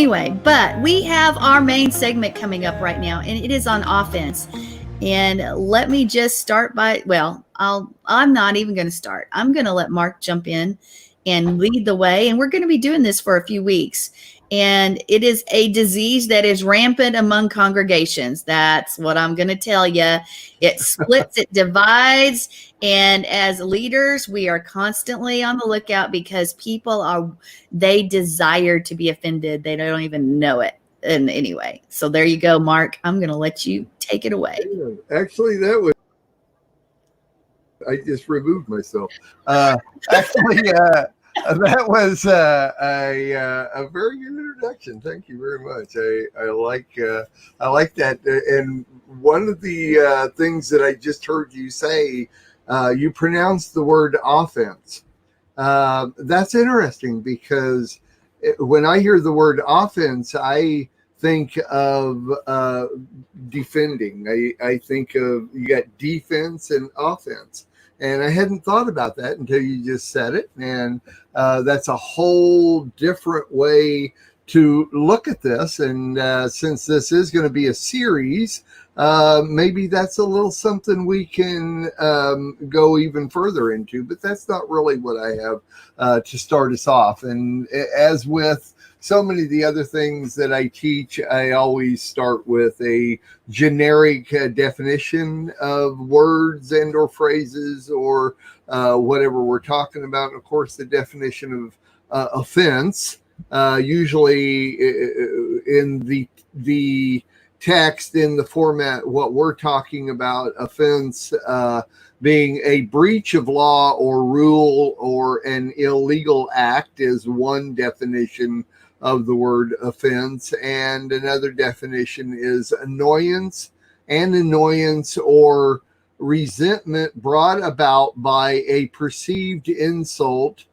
anyway, but we have our main segment coming up right now, and it is on offense. And let me just start by, well, I'm not even going to start. I'm going to let Mark jump in and lead the way. And we're going to be doing this for a few weeks. And it is a disease that is rampant among congregations. That's what I'm going to tell you. It splits, it divides. And as leaders, we are constantly on the lookout because they desire to be offended. They don't even know it. And anyway, so there you go, Mark. I'm going to let you take it away. Actually, I just removed myself. That was a very good introduction. Thank you very much. I like that. And one of the things that I just heard you say, you pronounced the word offense. That's interesting because when I hear the word offense, I think of defending. I think of, you got defense and offense. And I hadn't thought about that until you just said it. And that's a whole different way to look at this. And since this is going to be a series, maybe that's a little something we can go even further into. But that's not really what I have to start us off. And as with so many of the other things that I teach, I always start with a generic definition of words and or phrases or whatever we're talking about. And of course, the definition of offense, usually in the text, in the format, what we're talking about, offense being a breach of law or rule or an illegal act is one definition of the word offense. And another definition is annoyance or resentment brought about by a perceived insult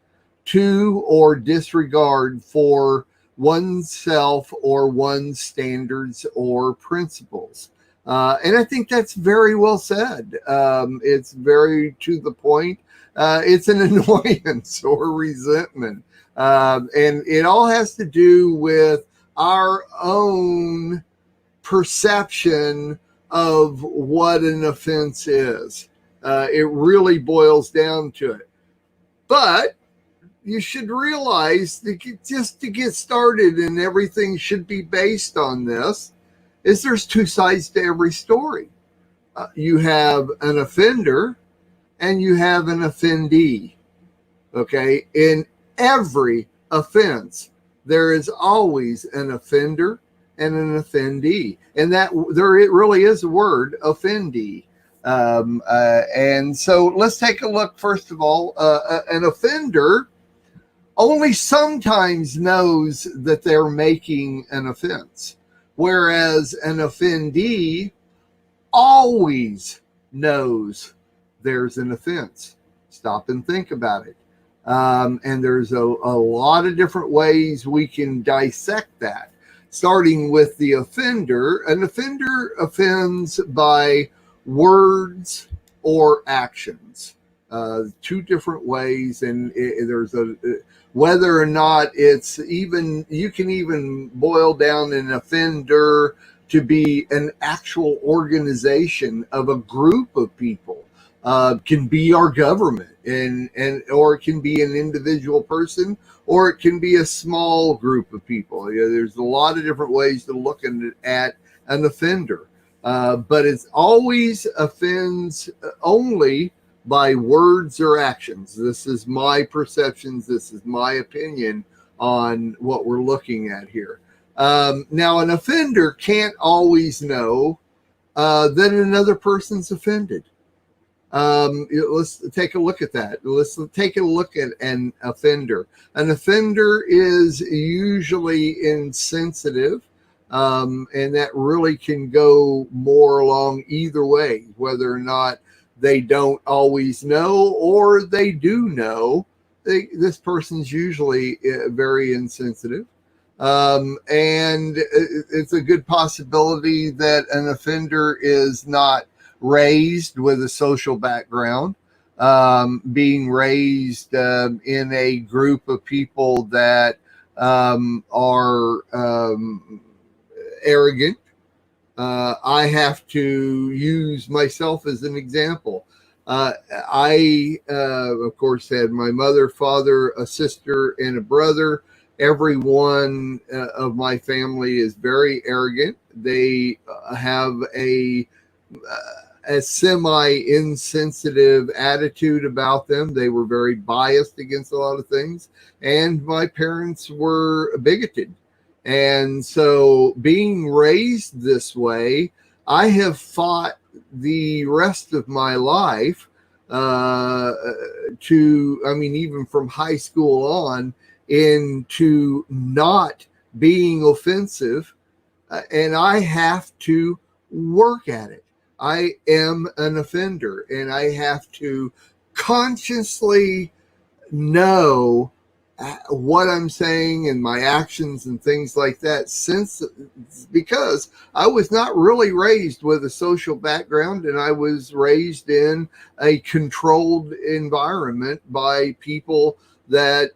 to or disregard for oneself or one's standards or principles. And I think that's very well said. It's very to the point. It's an annoyance or resentment. And it all has to do with our own perception of what an offense is. It really boils down to it. But you should realize that just to get started, and everything should be based on this, is there's two sides to every story. You have an offender and you have an offendee. Okay? In every offense, there is always an offender and an offendee. And that there it really is a word, offendee. And so let's take a look. First of all, an offender only sometimes knows that they're making an offense, whereas an offendee always knows there's an offense. Stop and think about it. And there's a lot of different ways we can dissect that. Starting with the offender, an offender offends by words or actions. Two different ways, and there's whether or not it's even, you can even boil down an offender to be an actual organization of a group of people. Can be our government, and or it can be an individual person, or it can be a small group of people. There's a lot of different ways to look at an offender, but it's always offends only by words or actions. This is my perceptions. This is my opinion on what we're looking at here. Now, an offender can't always know that another person's offended. Let's take a look at that. Let's take a look at an offender. An offender is usually insensitive, and that really can go more along either way, whether or not they don't always know or they do know. This person's usually very insensitive. And it's a good possibility that an offender is not raised with a social background, being raised in a group of people that are arrogant. I have to use myself as an example. I, of course, had my mother, father, a sister, and a brother. Everyone of my family is very arrogant. They have a semi-insensitive attitude about them. They were very biased against a lot of things. And my parents were bigoted. And so being raised this way, I have fought the rest of my life even from high school on, into not being offensive. And I have to work at it. I am an offender, and I have to consciously know what I'm saying and my actions and things like that, because I was not really raised with a social background, and I was raised in a controlled environment by people that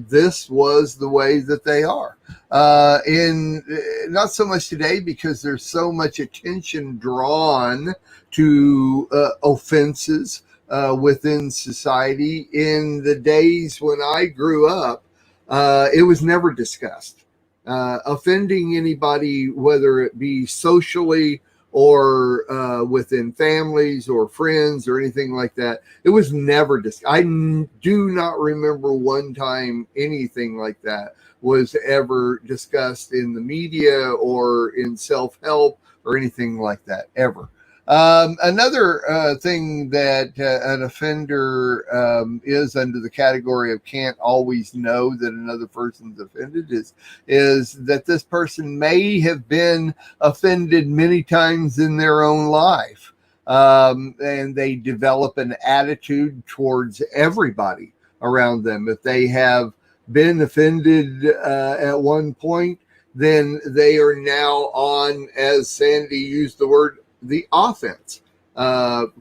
this was the way that they are. In not so much today, because there's so much attention drawn to offenses within society. In the days when I grew up, it was never discussed. Offending anybody, whether it be socially or within families or friends or anything like that, it was never discussed. I do not remember one time anything like that was ever discussed in the media or in self-help or anything like that, ever. Another thing that an offender is under the category of can't always know that another person's offended is that this person may have been offended many times in their own life. And they develop an attitude towards everybody around them. If they have been offended at one point, then they are now on, as Sandi used the word, the offense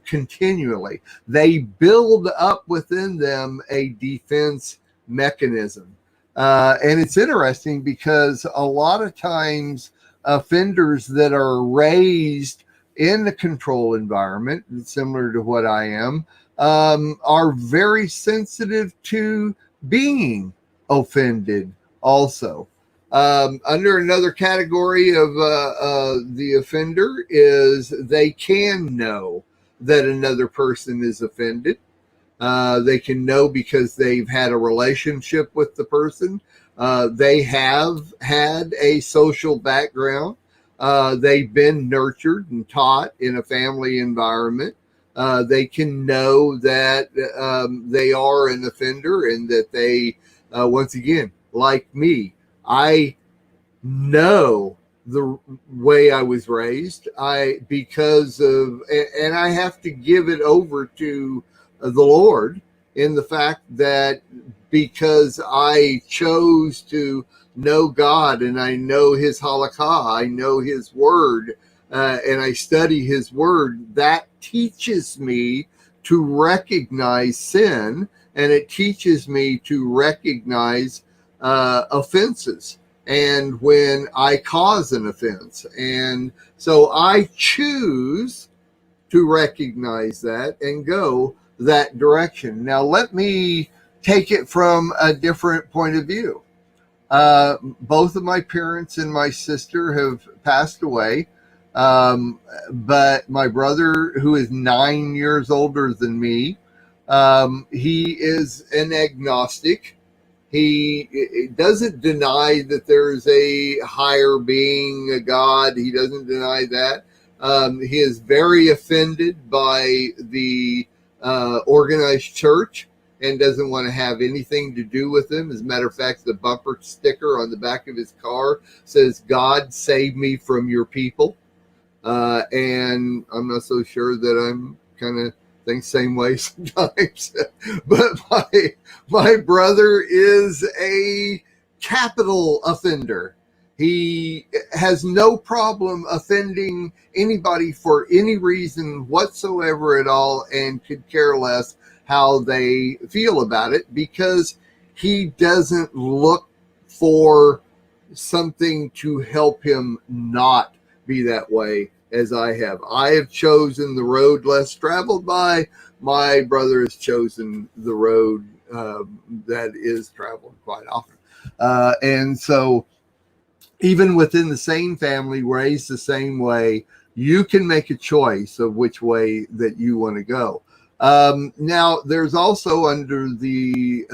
continually. They build up within them a defense mechanism. And it's interesting because a lot of times offenders that are raised in the control environment, similar to what I am, are very sensitive to being offended also. Under another category of the offender is they can know that another person is offended. They can know because they've had a relationship with the person. They have had a social background. They've been nurtured and taught in a family environment. They can know that they are an offender, and that they, once again, like me, I know the way I was raised. And I have to give it over to the Lord in the fact that because I chose to know God and I know His halakha, I know His word, and I study His word, that teaches me to recognize sin, and it teaches me to recognize offenses and when I cause an offense. And so I choose to recognize that and go that direction. Now, let me take it from a different point of view. Both of my parents and my sister have passed away. But my brother, who is 9 years older than me, he is an agnostic. He doesn't deny that there's a higher being, a God. He doesn't deny that. He is very offended by the organized church and doesn't want to have anything to do with them. As a matter of fact, the bumper sticker on the back of his car says, "God save me from your people." And I'm not so sure that I'm kind of think same way sometimes. But my brother is a capital offender. He has no problem offending anybody for any reason whatsoever at all, and could care less how they feel about it, because he doesn't look for something to help him not be that way as I have. I have chosen the road less traveled by. My brother has chosen the road that is traveled quite often. And so even within the same family, raised the same way, you can make a choice of which way that you want to go. Now, there's also under the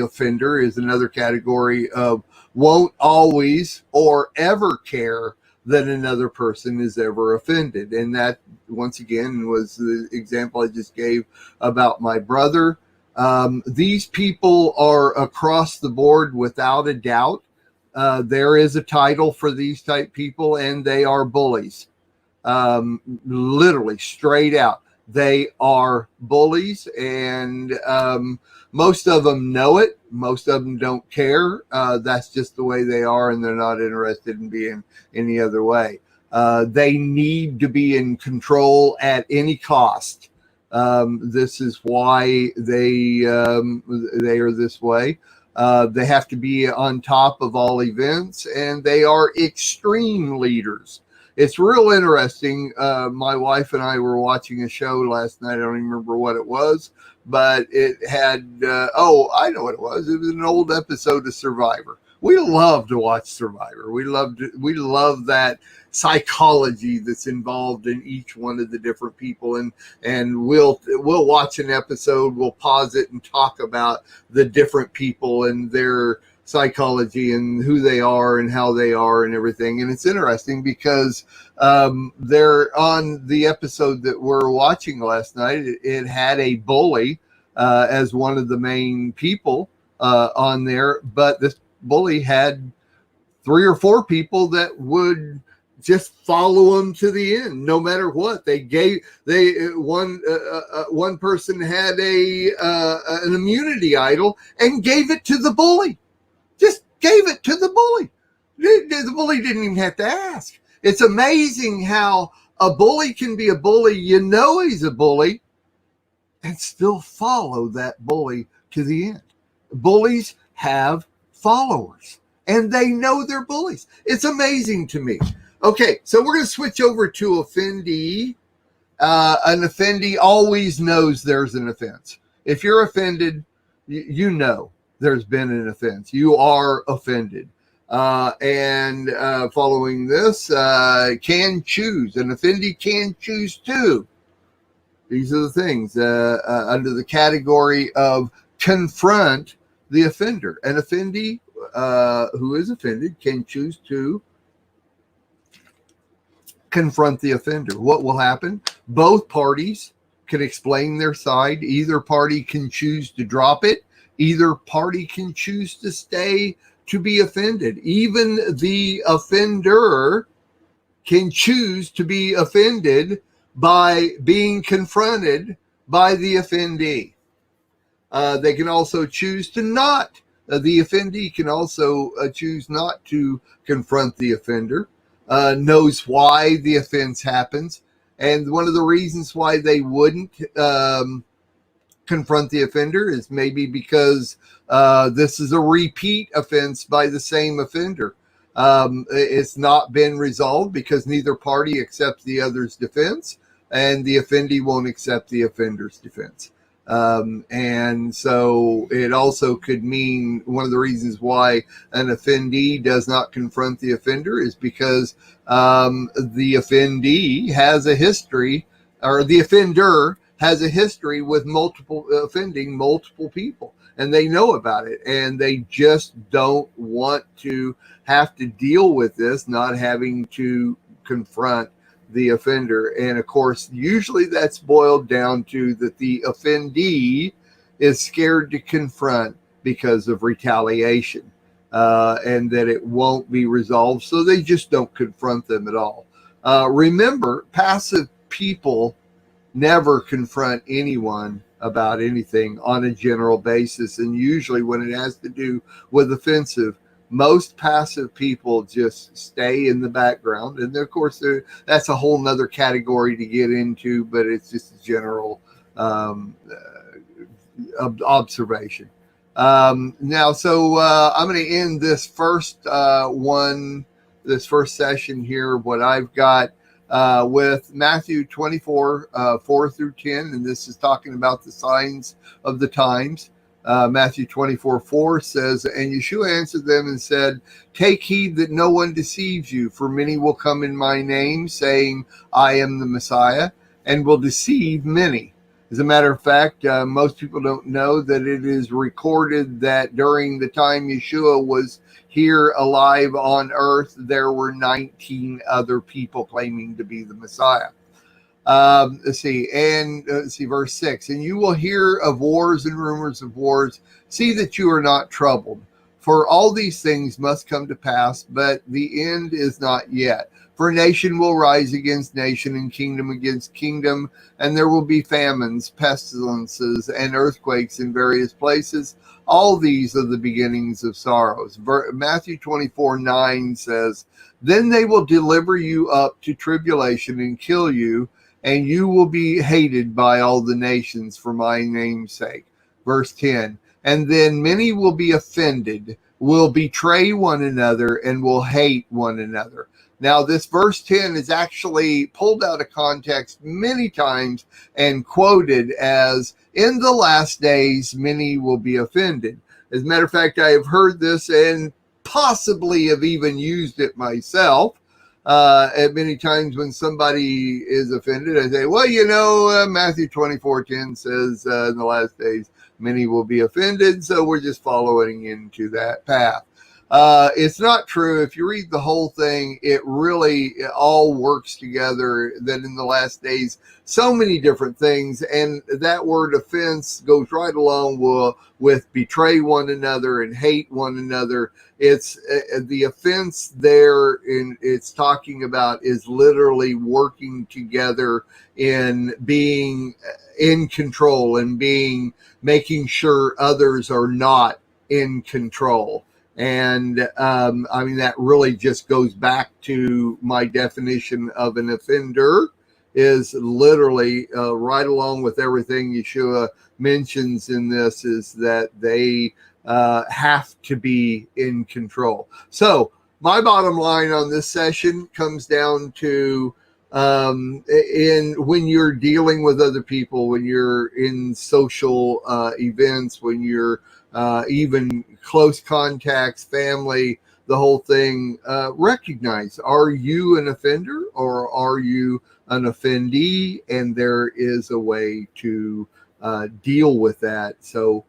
offender is another category of won't always or ever care that another person is ever offended. And that, once again, was the example I just gave about my brother. These people are across the board without a doubt. There is a title for these type people, and they are bullies. Literally, straight out. They are bullies, and most of them know it. Most of them don't care. That's just the way they are, and they're not interested in being any other way. They need to be in control at any cost. This is why they are this way. They have to be on top of all events, and they are extreme leaders. It's real interesting. My wife and I were watching a show last night. I don't even remember what it was, but it had, I know what it was. It was an old episode of Survivor. We love to watch Survivor. We love that psychology that's involved in each one of the different people, and we'll watch an episode, we'll pause it and talk about the different people and their psychology and who they are and how they are and everything. And it's interesting because they're on the episode that we're watching last night. It had a bully as one of the main people on there, but this bully had 3 or 4 people that would just follow him to the end, no matter what. One person had an immunity idol and gave it to the bully. Just gave it to the bully. The bully didn't even have to ask. It's amazing how a bully can be a bully. You know he's a bully, and still follow that bully to the end. Bullies have followers, and they know they're bullies. It's amazing to me. Okay, so we're going to switch over to offendee. An offendee always knows there's an offense. If you're offended, you know there's been an offense. You are offended. And following this, can choose. An offendee can choose too. These are the things under the category of confront the offender. An offendee who is offended can choose to confront the offender. What will happen? Both parties can explain their side. Either party can choose to drop it. Either party can choose to stay to be offended. Even the offender can choose to be offended by being confronted by the offendee. They can also choose to not. The offendee can also choose not to confront the offender. Knows why the offense happens. And one of the reasons why they wouldn't confront the offender is maybe because this is a repeat offense by the same offender. It's not been resolved because neither party accepts the other's defense, and the offendee won't accept the offender's defense. And so it also could mean one of the reasons why an offendee does not confront the offender is because the offendee has a history, or the offender has a history with offending multiple people, and they know about it, and they just don't want to have to deal with this, not having to confront the offender. And of course, usually that's boiled down to that the offendee is scared to confront because of retaliation, and that it won't be resolved, so they just don't confront them at all. Remember, passive people never confront anyone about anything on a general basis, and usually when it has to do with offensive, most passive people just stay in the background. And of course, that's a whole nother category to get into, but it's just a general observation. Now, so I'm going to end this first this first session here, what I've got with Matthew 24, 4 through 10, and this is talking about the signs of the times. Matthew 24, 4 says, and Yeshua answered them and said, take heed that no one deceives you, for many will come in my name, saying, I am the Messiah, and will deceive many. As a matter of fact, most people don't know that it is recorded that during the time Yeshua was here alive on earth, there were 19 other people claiming to be the Messiah. Let's see, verse 6. And you will hear of wars and rumors of wars. See that you are not troubled. For all these things must come to pass, but the end is not yet. For nation will rise against nation and kingdom against kingdom, and there will be famines, pestilences, and earthquakes in various places. All these are the beginnings of sorrows. Matthew 24, 9 says, then they will deliver you up to tribulation and kill you, and you will be hated by all the nations for my name's sake. Verse 10, and then many will be offended, will betray one another, and will hate one another. Now, this verse 10 is actually pulled out of context many times and quoted as, in the last days, many will be offended. As a matter of fact, I have heard this and possibly have even used it myself. At many times when somebody is offended, I say, well, Matthew 24:10 says in the last days, many will be offended. So we're just following into that path. It's not true. If you read the whole thing, it all works together, that in the last days, so many different things. And that word offense goes right along with betray one another and hate one another. It's the offense there it's talking about is literally working together in being in control and making sure others are not in control. And that really just goes back to my definition of an offender is literally right along with everything Yeshua mentions in this, is that they have to be in control. So my bottom line on this session comes down to when you're dealing with other people, when you're in social events, when you're even close contacts, family, the whole thing, recognize, are you an offender or are you an offendee? And there is a way to deal with that. So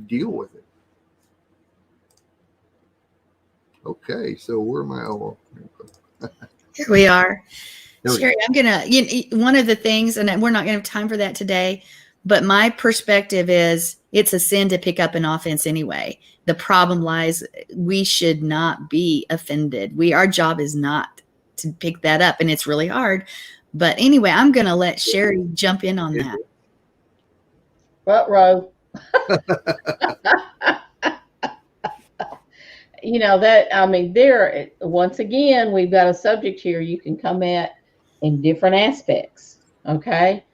deal with it. Okay, so where am I? Oh, here we are. Sherry, I'm gonna. One of the things, and we're not gonna have time for that today, but my perspective is it's a sin to pick up an offense anyway. The problem lies, we should not be offended. Our job is not to pick that up, and it's really hard. But anyway, I'm gonna let Sherry jump in on that. Front row. Once again, we've got a subject here you can come at in different aspects. Okay.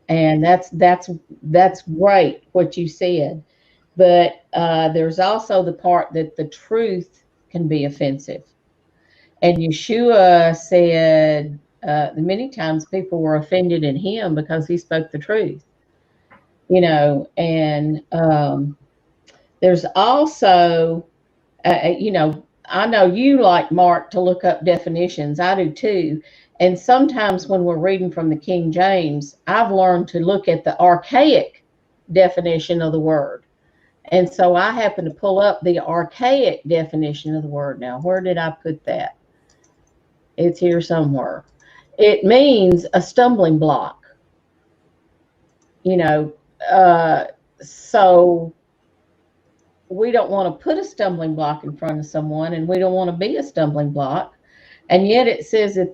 And that's great what you said. But there's also the part that the truth can be offensive. And Yeshua said many times people were offended in him because he spoke the truth. And there's also, I know you like, Mark, to look up definitions. I do too. And sometimes when we're reading from the King James, I've learned to look at the archaic definition of the word. And so I happen to pull up the archaic definition of the word. Now, where did I put that? It's here somewhere. It means a stumbling block. So we don't want to put a stumbling block in front of someone, and we don't want to be a stumbling block. And yet it says that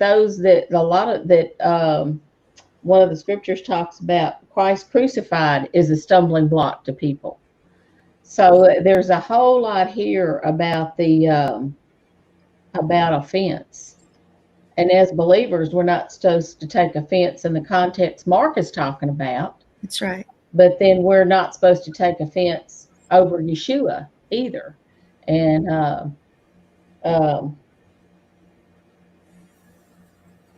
one of the scriptures talks about Christ crucified is a stumbling block to people. So there's a whole lot here about about offense. And as believers, we're not supposed to take offense in the context Mark is talking about. That's right. But then we're not supposed to take offense over Yeshua either. And um,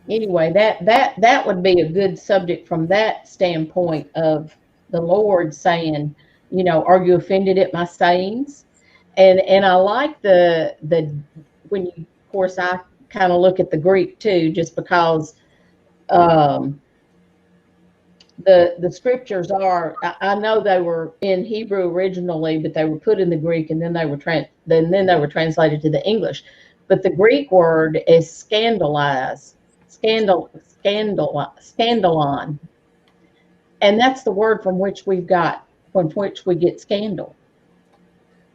anyway, that would be a good subject from that standpoint of the Lord saying, are you offended at my sayings? And I like the when you, of course, I kind of look at the Greek too, just because um, the scriptures are. I know they were in Hebrew originally, but they were put in the Greek, and then they were translated to the English. But the Greek word is scandalon, and that's the word from which we get scandal.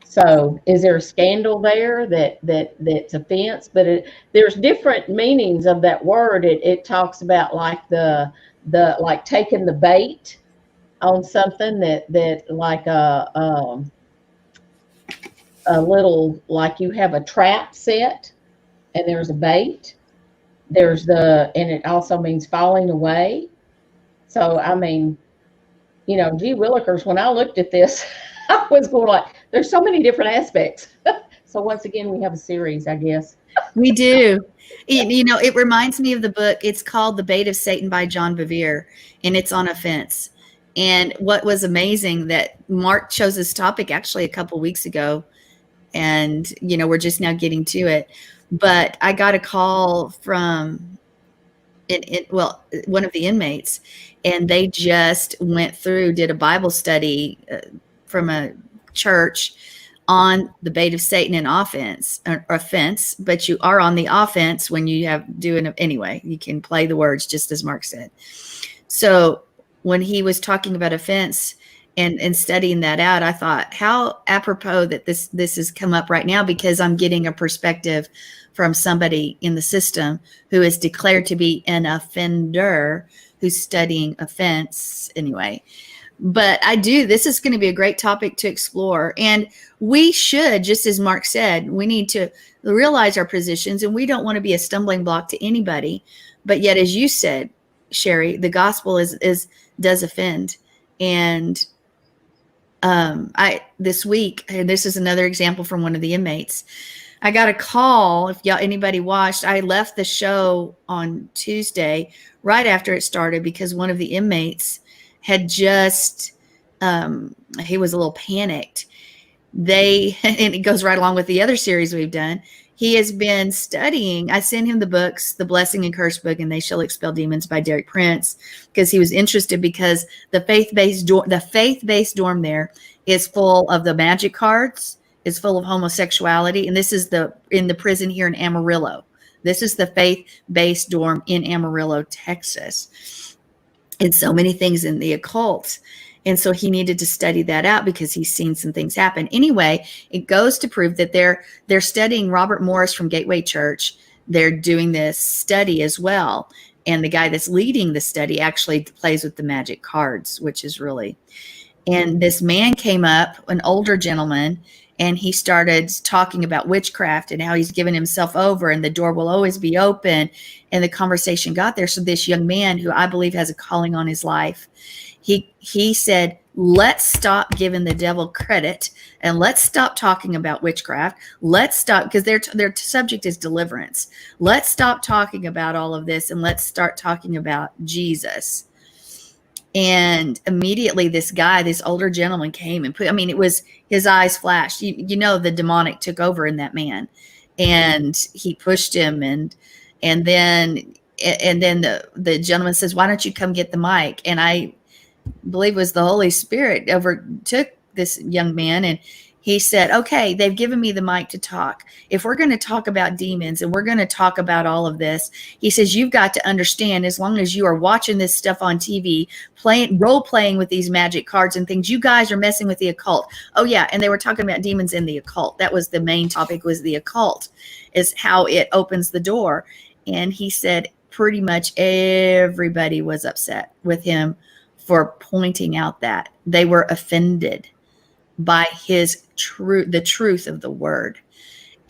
So, is there a scandal there that's offense? But there's different meanings of that word. It talks about like the like taking the bait on something that like a little, like you have a trap set and there's a bait. And it also means falling away. So I mean, gee willikers, when I looked at this, I was going like, there's so many different aspects. So once again, we have a series, I guess. We do. It reminds me of the book. It's called The Bait of Satan by John Bevere, and it's on offense. And what was amazing that Mark chose this topic actually a couple weeks ago, and we're just now getting to it. But I got a call from one of the inmates, and they just did a Bible study from a church on the bait of Satan and offense, but you are on the offense when you anyway, you can play the words just as Mark said. So when he was talking about offense and studying that out, I thought how apropos that this has come up right now, because I'm getting a perspective from somebody in the system who is declared to be an offender, who's studying offense anyway. But this is going to be a great topic to explore. And we should, just as Mark said, we need to realize our positions, and we don't want to be a stumbling block to anybody. But yet, as you said, Sherry, the gospel does offend. And this week, and this is another example from one of the inmates, I got a call. If anybody watched, I left the show on Tuesday right after it started because one of the inmates had just he was a little panicked. And it goes right along with the other series we've done. He has been studying. I sent him the books, the Blessing and Curse book, and They Shall Expel Demons by Derek Prince, because he was interested, because the faith-based dorm there is full of the magic cards, is full of homosexuality. And this is in the prison here in Amarillo. This is the faith-based dorm in Amarillo, Texas. And so many things in the occult. And so he needed to study that out because he's seen some things happen. Anyway, it goes to prove that they're studying Robert Morris from Gateway Church. They're doing this study as well. And the guy that's leading the study actually plays with the magic cards, which is really. And this man came up, an older gentleman, and he started talking about witchcraft and how he's given himself over and the door will always be open. And the conversation got there. So this young man, who I believe has a calling on his life, he said, let's stop giving the devil credit and let's stop talking about witchcraft. Let's stop, because their subject is deliverance. Let's stop talking about all of this and let's start talking about Jesus. And immediately this older gentleman came and it was, his eyes flashed. The demonic took over in that man, and he pushed him. And then the gentleman says, why don't you come get the mic? And I believe it was the Holy Spirit overtook this young man. And he said, okay, they've given me the mic to talk. If we're going to talk about demons and we're going to talk about all of this, he says, you've got to understand, as long as you are watching this stuff on TV, role playing with these magic cards and things, you guys are messing with the occult. Oh yeah. And they were talking about demons in the occult. That was the main topic, was the occult, is how it opens the door. And he said pretty much everybody was upset with him for pointing out that they were offended by the truth of the word.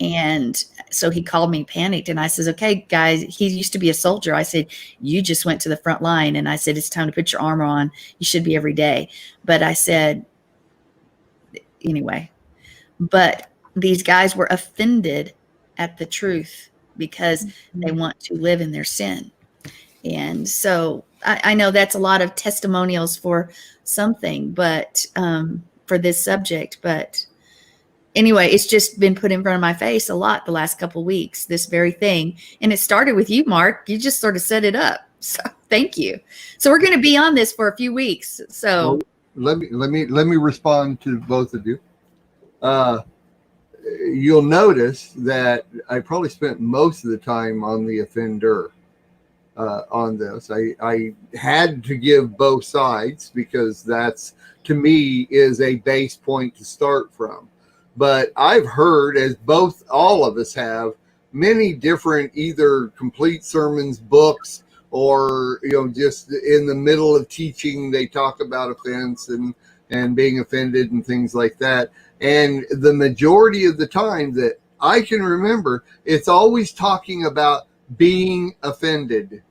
And so he called me panicked, and I says, okay, guys, he used to be a soldier. I said, you just went to the front line. And I said, it's time to put your armor on. You should be every day. But I said, anyway. But these guys were offended at the truth because they want to live in their sin. And so I know that's a lot of testimonials for something, but for this subject. But anyway, it's just been put in front of my face a lot the last couple of weeks, this very thing. And it started with you, Mark. You just sort of set it up. So thank you. So we're going to be on this for a few weeks. So well, let me respond to both of you. You'll notice that I probably spent most of the time on the offender on this. I had to give both sides because that's, to me, is a base point to start from. But I've heard, as all of us have, many different either complete sermons, books, or just in the middle of teaching, they talk about offense and being offended and things like that. And the majority of the time that I can remember, it's always talking about being offended,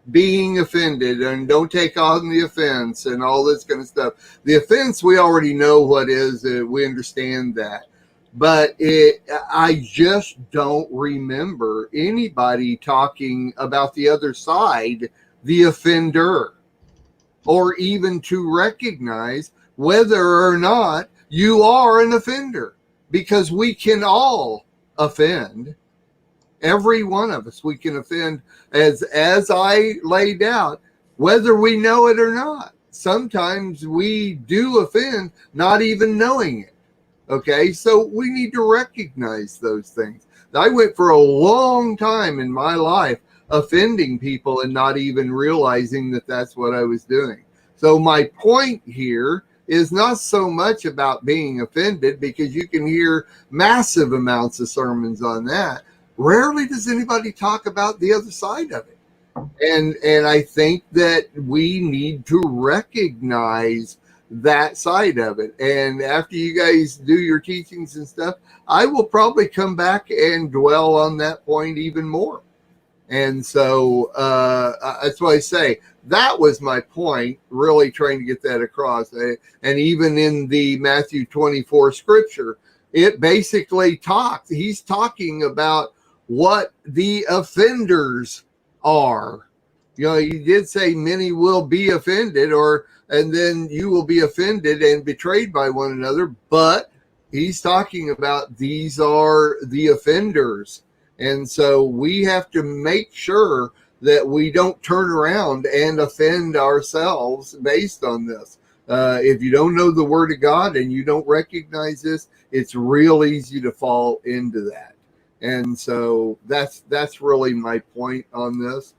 and don't take on the offense and all this kind of stuff. The offense, we already know what is. We understand that. But I just don't remember anybody talking about the other side, the offender, or even to recognize whether or not you are an offender, because we can all offend. Every one of us, we can offend, as I laid out, whether we know it or not. Sometimes we do offend, not even knowing it. Okay, so we need to recognize those things. I went for a long time in my life offending people and not even realizing that that's what I was doing. So my point here is not so much about being offended, because you can hear massive amounts of sermons on that. Rarely does anybody talk about the other side of it. And I think that we need to recognize that side of it. And after you guys do your teachings and stuff, I will probably come back and dwell on that point even more. And so that's why I say that was my point, really trying to get that across. And even in the Matthew 24 scripture, it basically he's talking about what the offenders are. He did say many will be offended, and then you will be offended and betrayed by one another. But he's talking about these are the offenders. And so we have to make sure that we don't turn around and offend ourselves based on this. If you don't know the Word of God and you don't recognize this, it's real easy to fall into that. And so that's really my point on this.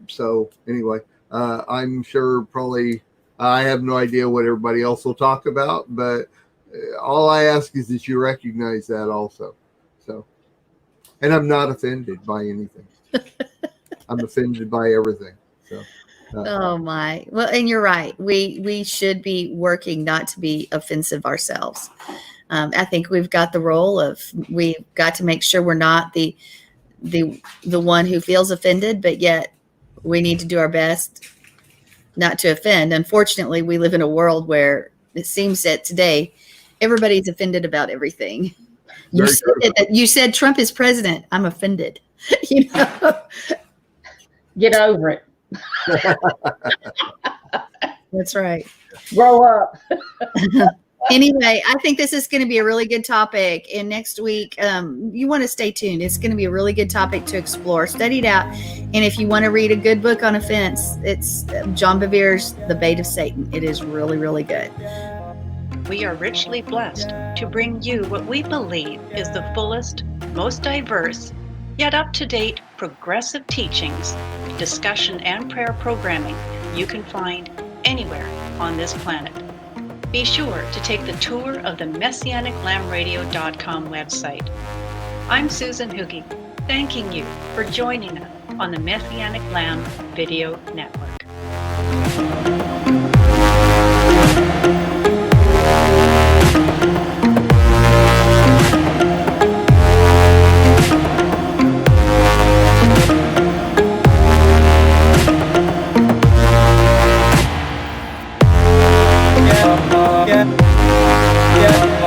So anyway, I'm sure probably I have no idea what everybody else will talk about, but all I ask is that you recognize that also. So, and I'm not offended by anything. I'm offended by everything. So. Oh my. Well, and you're right. We should be working not to be offensive ourselves. I think we've got the role of, we've got to make sure we're not the one who feels offended, but yet we need to do our best not to offend. Unfortunately, we live in a world where it seems that today everybody's offended about everything. You said Trump is president. I'm offended. Get over it. That's right. Grow up. Anyway, I think this is going to be a really good topic. And next week, you want to stay tuned. It's going to be a really good topic to explore. Study it out. And if you want to read a good book on offense, it's John Bevere's The Bait of Satan. It is really, really good. We are richly blessed to bring you what we believe is the fullest, most diverse, yet up-to-date progressive teachings, discussion, and prayer programming you can find anywhere on this planet. Be sure to take the tour of the MessianicLambRadio.com website. I'm Susan Hoogie, thanking you for joining us on the Messianic Lamb Video Network. Judge.